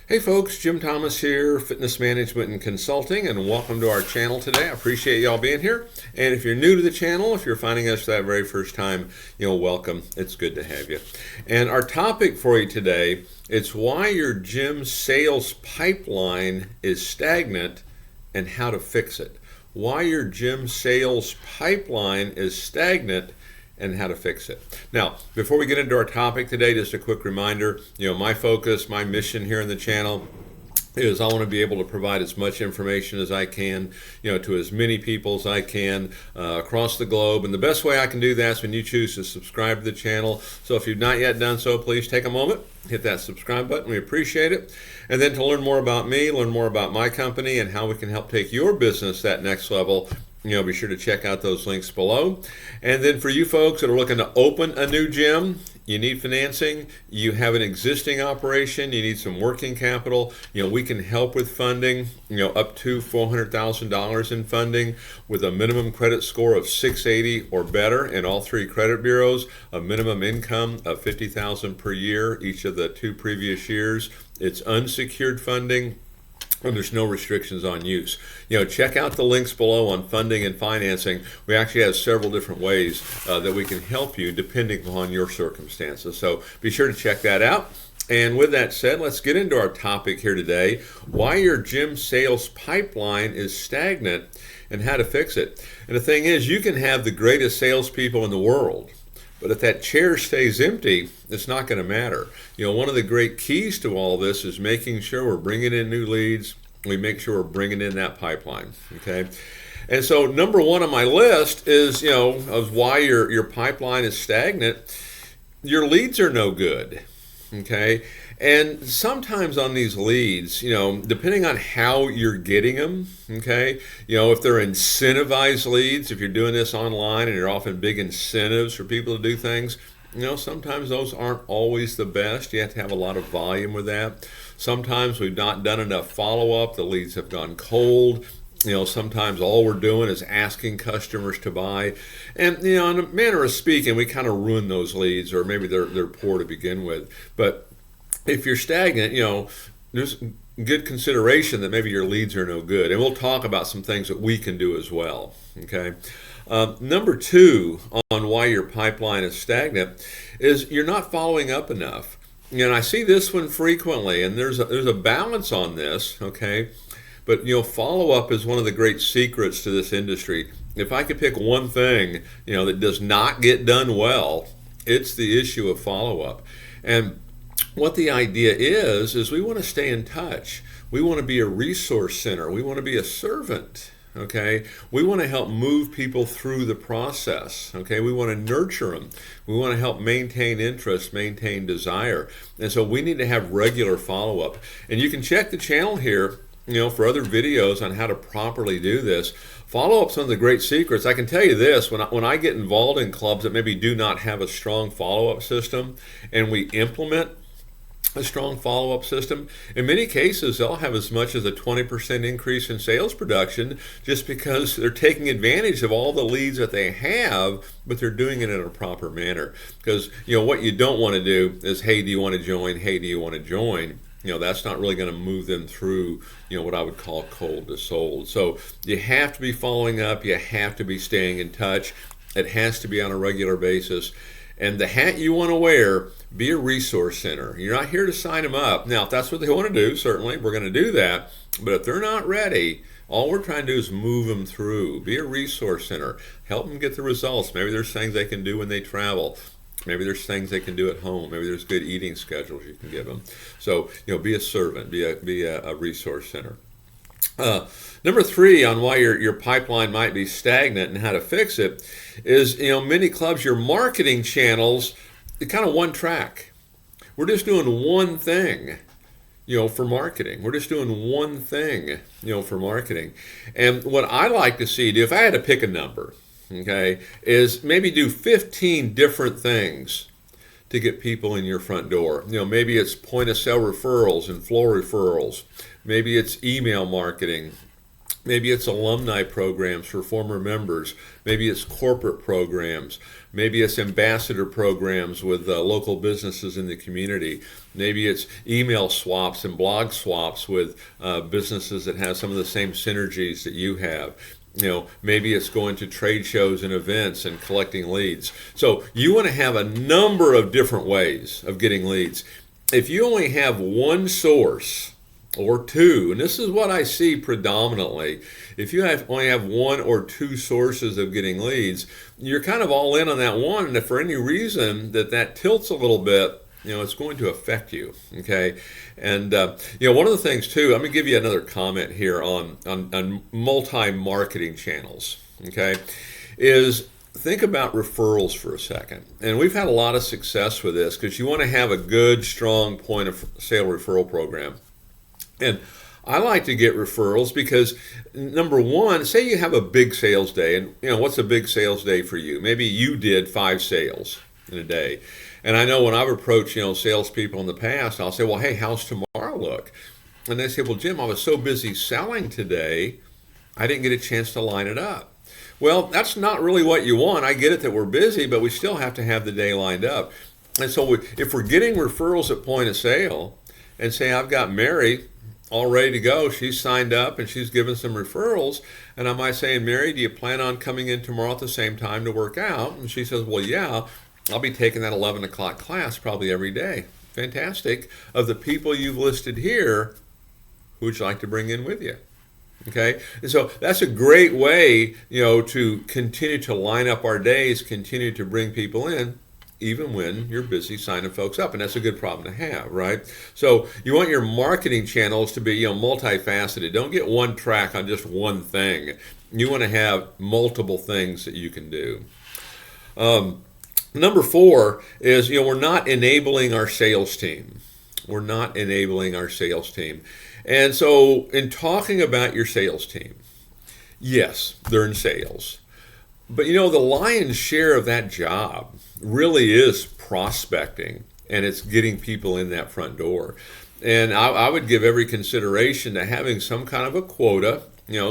Hey folks, Jim Thomas here, Fitness Management and Consulting, and welcome to our channel today. I appreciate y'all being here. And if you're new to the channel, if you're finding us that very first time, welcome. It's good to have you. And our topic for you today, it's why your gym sales pipeline is stagnant and how to fix it. Why your gym sales pipeline is stagnant and how to fix it. Now, before we get into our topic today, just a quick reminder, my focus, my mission here in the channel is I want to be able to provide as much information as I can, to as many people as I can across the globe. And the best way I can do that is when you choose to subscribe to the channel. So if you've not yet done so, please take a moment, hit that subscribe button. We appreciate it. And then to learn more about me, learn more about my company and how we can help take your business that next level, be sure to check out those links below. And then for you folks that are looking to open a new gym, you need financing, you have an existing operation, you need some working capital, we can help with funding, up to $400,000 in funding with a minimum credit score of 680 or better in all three credit bureaus, a minimum income of $50,000 per year each of the 2 previous years. It's unsecured funding. And there's no restrictions on use. Check out the links below on funding and financing. We actually have several different ways that we can help you depending upon your circumstances. So be sure to check that out. And with that said, let's get into our topic here today, why your gym sales pipeline is stagnant and how to fix it. And the thing is, you can have the greatest salespeople in the world, but if that chair stays empty, it's not going to matter. One of the great keys to all this is making sure we're bringing in new leads. We make sure we're bringing in that pipeline, okay? And so number one on my list is, of why your pipeline is stagnant. Your leads are no good, okay? And sometimes on these leads, depending on how you're getting them, okay, if they're incentivized leads, if you're doing this online and you're offering big incentives for people to do things, sometimes those aren't always the best. You have to have a lot of volume with that. Sometimes we've not done enough follow-up. The leads have gone cold. Sometimes all we're doing is asking customers to buy. And, in a manner of speaking, we kind of ruin those leads, or maybe they're poor to begin with. But if you're stagnant, there's good consideration that maybe your leads are no good. And we'll talk about some things that we can do as well, okay? Number two on why your pipeline is stagnant is you're not following up enough. And I see this one frequently, and there's a balance on this, okay? But, follow-up is one of the great secrets to this industry. If I could pick one thing, that does not get done well, it's the issue of follow-up. And what the idea is we want to stay in touch. We want to be a resource center. We want to be a servant, okay? We want to help move people through the process, okay? We want to nurture them. We want to help maintain interest, maintain desire. And so we need to have regular follow-up. And you can check the channel here, for other videos on how to properly do this. Follow-up's one of the great secrets. I can tell you this, when I get involved in clubs that maybe do not have a strong follow-up system and we implement a strong follow-up system, in many cases they'll have as much as a 20% increase in sales production just because they're taking advantage of all the leads that they have, but they're doing it in a proper manner. Because what you don't want to do is, hey, do you want to join? Hey, do you want to join? That's not really going to move them through, what I would call cold to sold. So you have to be following up. You have to be staying in touch. It has to be on a regular basis. And the hat you want to wear, be a resource center. You're not here to sign them up. Now, if that's what they want to do, certainly we're going to do that. But if they're not ready, all we're trying to do is move them through. Be a resource center. Help them get the results. Maybe there's things they can do when they travel. Maybe there's things they can do at home. Maybe there's good eating schedules you can give them. So, be a servant. Be a resource center. Number three on why your pipeline might be stagnant and how to fix it is, many clubs, your marketing channels, they're kind of one track. We're just doing one thing, for marketing. We're just doing one thing, for marketing. And what I like to see, if I had to pick a number, okay, is maybe do 15 different things to get people in your front door. Maybe it's point of sale referrals and floor referrals. Maybe it's email marketing. Maybe it's alumni programs for former members. Maybe it's corporate programs. Maybe it's ambassador programs with local businesses in the community. Maybe it's email swaps and blog swaps with businesses that have some of the same synergies that you have. Maybe it's going to trade shows and events and collecting leads. So you want to have a number of different ways of getting leads. If you only have one source or two, and this is what I see predominantly, if you only have one or two sources of getting leads, you're kind of all in on that one, and if for any reason that tilts a little bit, it's going to affect you, okay? And, one of the things, too, I'm going to give you another comment here on multi-marketing channels, okay, is think about referrals for a second. And we've had a lot of success with this because you want to have a good, strong point of sale referral program. And I like to get referrals because, number one, say you have a big sales day, and what's a big sales day for you? Maybe you did 5 sales in a day. And I know when I've approached, salespeople in the past, I'll say, well, hey, how's tomorrow look? And they say, well, Jim, I was so busy selling today, I didn't get a chance to line it up. Well, that's not really what you want. I get it that we're busy, but we still have to have the day lined up. And so if we're getting referrals at point of sale and say, I've got Mary all ready to go, she's signed up and she's given some referrals, and I might say, Mary, do you plan on coming in tomorrow at the same time to work out? And she says, well, yeah, I'll be taking that 11 o'clock class probably every day. Fantastic. Of the people you've listed here, who would you like to bring in with you? Okay, and so that's a great way, to continue to line up our days, continue to bring people in, even when you're busy signing folks up, and that's a good problem to have, right? So you want your marketing channels to be, multifaceted. Don't get one track on just one thing. You want to have multiple things that you can do. Number 4 is, we're not enabling our sales team. We're not enabling our sales team. And so in talking about your sales team, yes, they're in sales. But the lion's share of that job really is prospecting, and it's getting people in that front door. And I would give every consideration to having some kind of a quota,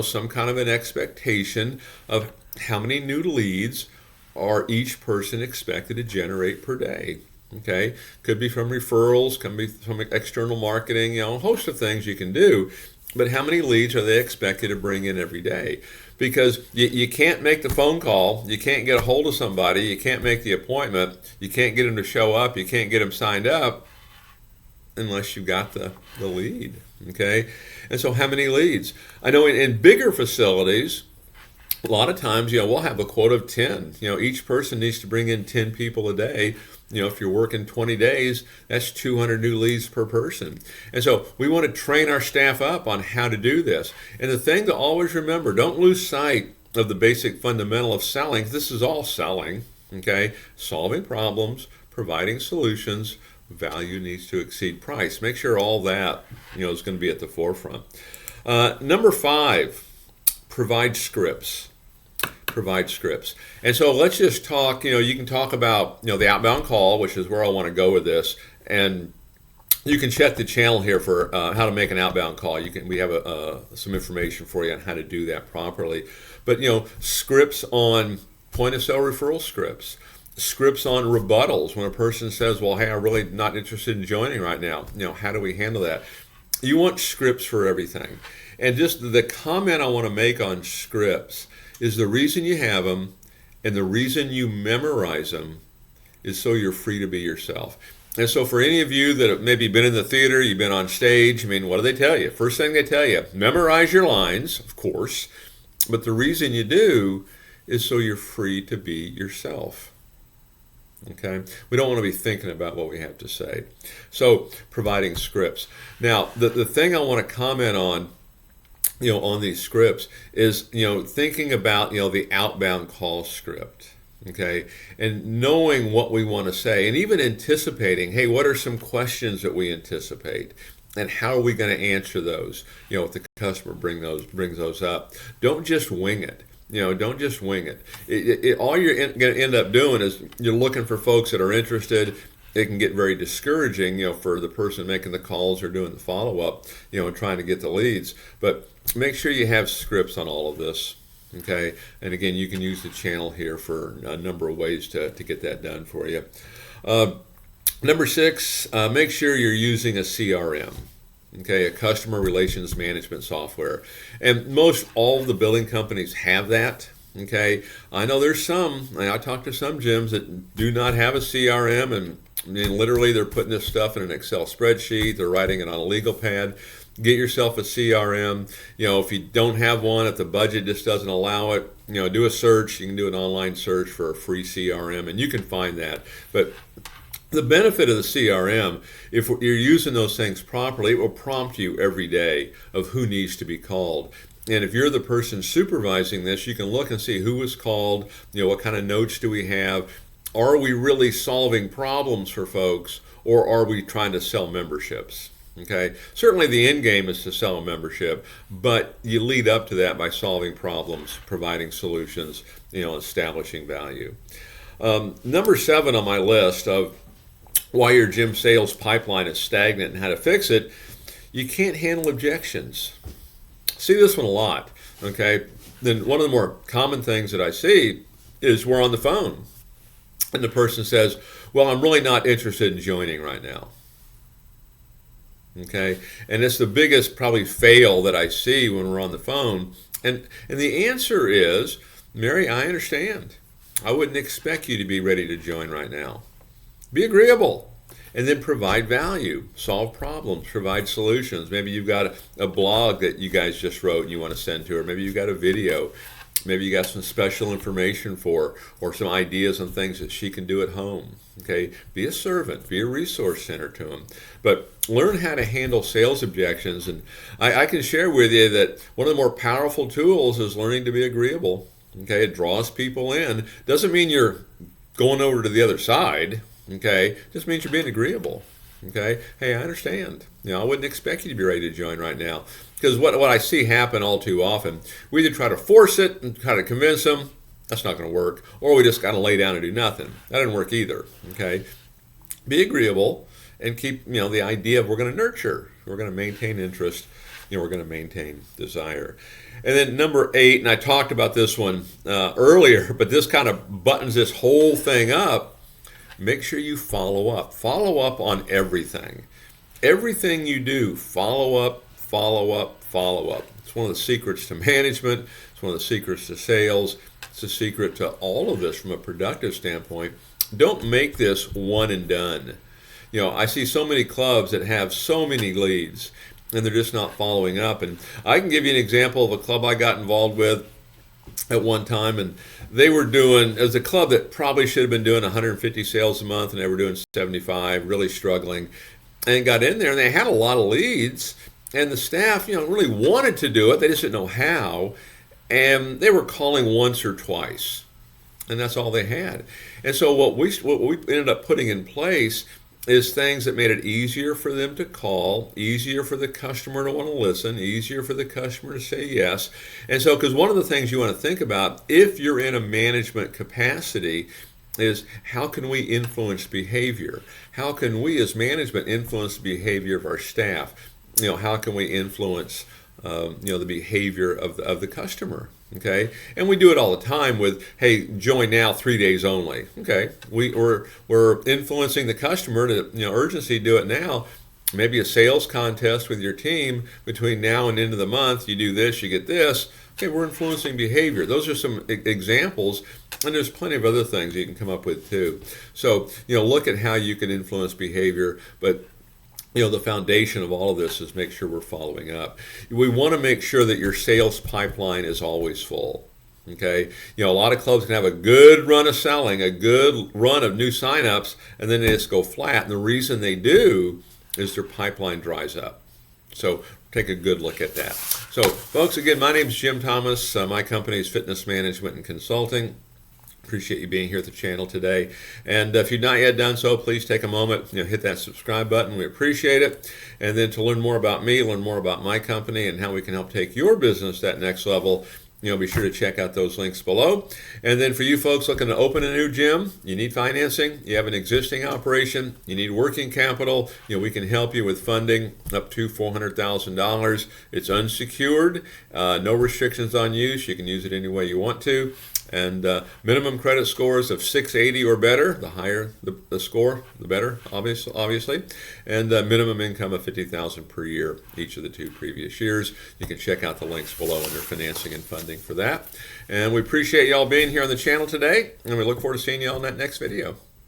some kind of an expectation of how many new leads are each person expected to generate per day. Okay, could be from referrals, could be from external marketing, a host of things you can do. But how many leads are they expected to bring in every day? Because you can't make the phone call, you can't get a hold of somebody, you can't make the appointment, you can't get them to show up, you can't get them signed up unless you've got the lead. Okay, and so how many leads? I know in bigger facilities, a lot of times, we'll have a quota of 10. Each person needs to bring in 10 people a day. If you're working 20 days, that's 200 new leads per person. And so we want to train our staff up on how to do this. And the thing to always remember, don't lose sight of the basic fundamental of selling. This is all selling, okay? Solving problems, providing solutions, value needs to exceed price. Make sure all that, is going to be at the forefront. Number 5, provide scripts. Provide scripts. And so let's just talk, you can talk about, the outbound call, which is where I want to go with this. And you can check the channel here for how to make an outbound call. We have some information for you on how to do that properly. But, scripts on point of sale referral scripts, scripts on rebuttals when a person says, well, hey, I'm really not interested in joining right now. How do we handle that? You want scripts for everything. And just the comment I want to make on scripts is the reason you have them and the reason you memorize them is so you're free to be yourself. And so for any of you that have maybe been in the theater, you've been on stage, what do they tell you? First thing they tell you, memorize your lines, of course, but the reason you do is so you're free to be yourself. Okay? We don't want to be thinking about what we have to say. So providing scripts. Now, the thing I want to comment on these scripts is, thinking about, the outbound call script, okay, and knowing what we want to say, and even anticipating, hey, what are some questions that we anticipate, and how are we going to answer those, if the customer brings those up. Don't just wing it. Don't just wing it. All you're going to end up doing is you're looking for folks that are interested, it can get very discouraging, for the person making the calls or doing the follow-up, and trying to get the leads. But make sure you have scripts on all of this, okay? And again, you can use the channel here for a number of ways to get that done for you. Number 6, make sure you're using a CRM. Okay, a customer relations management software. And most all of the billing companies have that. Okay, I know there's some, I talked to some gyms that do not have a CRM, and literally they're putting this stuff in an Excel spreadsheet, they're writing it on a legal pad. Get yourself a CRM. If you don't have one, if the budget just doesn't allow it, do a search. You can do an online search for a free CRM, and you can find that. But the benefit of the CRM, if you're using those things properly, it will prompt you every day of who needs to be called. And if you're the person supervising this, you can look and see who was called, what kind of notes do we have. Are we really solving problems for folks, or are we trying to sell memberships? Okay, certainly the end game is to sell a membership, but you lead up to that by solving problems, providing solutions, establishing value. Number 7 on my list of why your gym sales pipeline is stagnant and how to fix it, you can't handle objections. See this one a lot, okay? Then one of the more common things that I see is we're on the phone and the person says, well, I'm really not interested in joining right now. Okay, and it's the biggest probably fail that I see when we're on the phone. And the answer is, Mary, I understand. I wouldn't expect you to be ready to join right now. Be agreeable, and then provide value, solve problems, provide solutions. Maybe you've got a blog that you guys just wrote and you want to send to her. Maybe you've got a video. Maybe you got some special information for, or some ideas on things that she can do at home. Okay, be a servant, be a resource center to them. But learn how to handle sales objections. And I can share with you that one of the more powerful tools is learning to be agreeable. Okay, it draws people in. Doesn't mean you're going over to the other side. Okay, just means you're being agreeable. Okay, hey, I understand. I wouldn't expect you to be ready to join right now. Because what I see happen all too often, we either try to force it and try to convince them, that's not going to work, or we just got to lay down and do nothing. That doesn't work either. Okay, be agreeable and keep the idea of we're going to nurture, we're going to maintain interest, we're going to maintain desire. And then number 8, and I talked about this one earlier, but this kind of buttons this whole thing up. Make sure you follow up. Follow up on everything. Everything you do, follow up, follow up, follow up. It's one of the secrets to management. It's one of the secrets to sales. It's a secret to all of this from a productive standpoint. Don't make this one and done. I see so many clubs that have so many leads and they're just not following up. And I can give you an example of a club I got involved with at one time, and they were doing, as a club that probably should have been doing 150 sales a month, and they were doing 75, really struggling, and got in there, and they had a lot of leads, and the staff, really wanted to do it. They just didn't know how, and they were calling once or twice, and that's all they had. And so what we ended up putting in place is things that made it easier for them to call, easier for the customer to want to listen, easier for the customer to say yes. And so, because one of the things you want to think about if you're in a management capacity is how can we influence behavior? How can we as management influence the behavior of our staff? How can we influence the behavior of the customer? Okay, and we do it all the time with, hey, join now, 3 days only. Okay, we're influencing the customer to urgency, do it now. Maybe a sales contest with your team between now and end of the month. You do this, you get this. Okay, we're influencing behavior. Those are some examples, and there's plenty of other things you can come up with too. So look at how you can influence behavior, but the foundation of all of this is make sure we're following up. We want to make sure that your sales pipeline is always full. Okay, a lot of clubs can have a good run of selling, a good run of new signups, and then they just go flat. And the reason they do is their pipeline dries up. So take a good look at that. So, folks, again, my name is Jim Thomas. My company is Fitness Management and Consulting. Appreciate you being here at the channel today. And if you've not yet done so, please take a moment, hit that subscribe button. We appreciate it. And then to learn more about me, learn more about my company and how we can help take your business that next level, be sure to check out those links below. And then for you folks looking to open a new gym, you need financing, you have an existing operation, you need working capital, we can help you with funding up to $400,000. It's unsecured, no restrictions on use. You can use it any way you want to. And minimum credit scores of 680 or better. The higher the score, the better, obviously. And minimum income of $50,000 per year each of the 2 previous years. You can check out the links below under financing and funding for that. And we appreciate y'all being here on the channel today, and we look forward to seeing y'all in that next video.